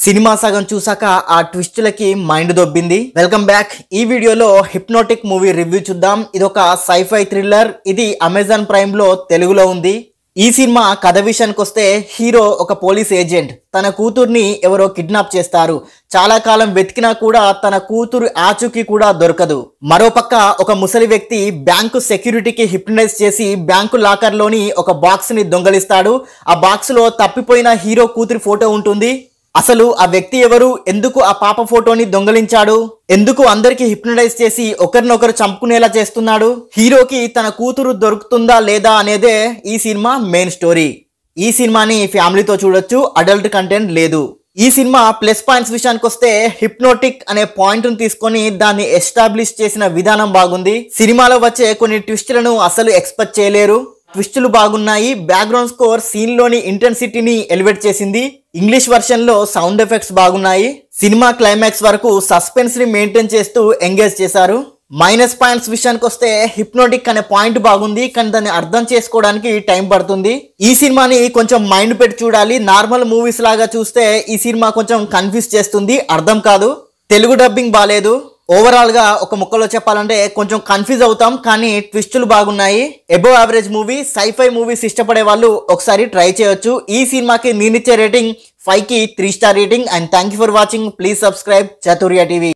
Cinema సగం చూసాక ఆ ట్విస్టులకి మైండ్ దొబ్బింది. Welcome back. ఈ వీడియోలో హిప్నోటిక్ మూవీ రివ్యూ చూద్దాం. ఇది ఒక సైఫై థ్రిల్లర్. ఇది అమెజాన్ ప్రైమ్ లో తెలుగులో ఉంది. ఈ సినిమా కథ విషయానికి వస్తే, హీరో ఒక పోలీస్ ఏజెంట్. తన కూతుర్ని ఎవరో కిడ్నాప్ చేస్తారు. చాలా కాలం వెతికినా కూడా తన కూతురు ఆచూకీ కూడా దొరకదు. మరోపక్క ఒక ముసలి వ్యక్తి బ్యాంకు సెక్యూరిటీకి హిప్నటైజ్ చేసి బ్యాంకు లాకర్ లోని ఒక బాక్స్ ని దొంగలిస్తాడు. ఆ బాక్స్ లో తప్పిపోయిన హీరో కూతురి ఫోటో ఉంటుంది. అసలు ఆ వ్యక్తి ఎవరు, ఎందుకు ఆ పాప ఫోటోని దొంగలించాడు, ఎందుకు అందరికి హిప్నటైజ్ చేసి ఒకరినొకరు చంపుకునేలా చేస్తున్నాడు, హీరోకి తన కూతురు దొరుకుతుందా లేదా అనేదే ఈ సినిమా మెయిన్ స్టోరీ. ఈ సినిమాని ఫ్యామిలీతో చూడొచ్చు, అడల్ట్ కంటెంట్ లేదు. ఈ సినిమా ప్లస్ పాయింట్స్ విషయానికి వస్తే, హిప్నోటిక్ అనే పాయింట్ ను తీసుకొని దాన్ని ఎస్టాబ్లిష్ చేసిన విధానం బాగుంది. సినిమాలో వచ్చే కొన్ని ట్విస్టులను అసలు ఎక్స్పెక్ట్ చేయలేరు. ట్విస్టులు బాగున్నాయి. బ్యాక్గ్రౌండ్ స్కోర్ సీన్ లోని ఇంటెన్సిటీని ఎలివేట్ చేసింది. ఇంగ్లీష్ వర్షన్ లో సౌండ్ ఎఫెక్ట్స్ బాగున్నాయి. సినిమా క్లైమాక్స్ వరకు సస్పెన్స్ ని మెయింటైన్ చేస్తూ ఎంగేజ్ చేశారు. మైనస్ పాయింట్స్ విషయానికి వస్తే, హిప్నోటిక్ అనే పాయింట్ బాగుంది, కానీ దాన్ని అర్థం చేసుకోవడానికి టైం పడుతుంది. ఈ సినిమాని కొంచెం మైండ్ పెట్టి చూడాలి. నార్మల్ మూవీస్ లాగా చూస్తే ఈ సినిమా కొంచెం కన్ఫ్యూజ్ చేస్తుంది, అర్థం కాదు. తెలుగు డబ్బింగ్ బాలేదు. ఓవరాల్ గా ఒక ముక్కలో చెప్పాలంటే కొంచెం కన్ఫ్యూజ్ అవుతాం, కానీ ట్విస్టులు బాగున్నాయి. Above average movie. Sci-fi movies ఇష్టపడే వాళ్ళు ఒకసారి ట్రై చేయొచ్చు. ఈ సినిమాకి నేనిచ్చే రేటింగ్ 5కి 3 star rating. And thank you for watching. Please subscribe Chaturya TV.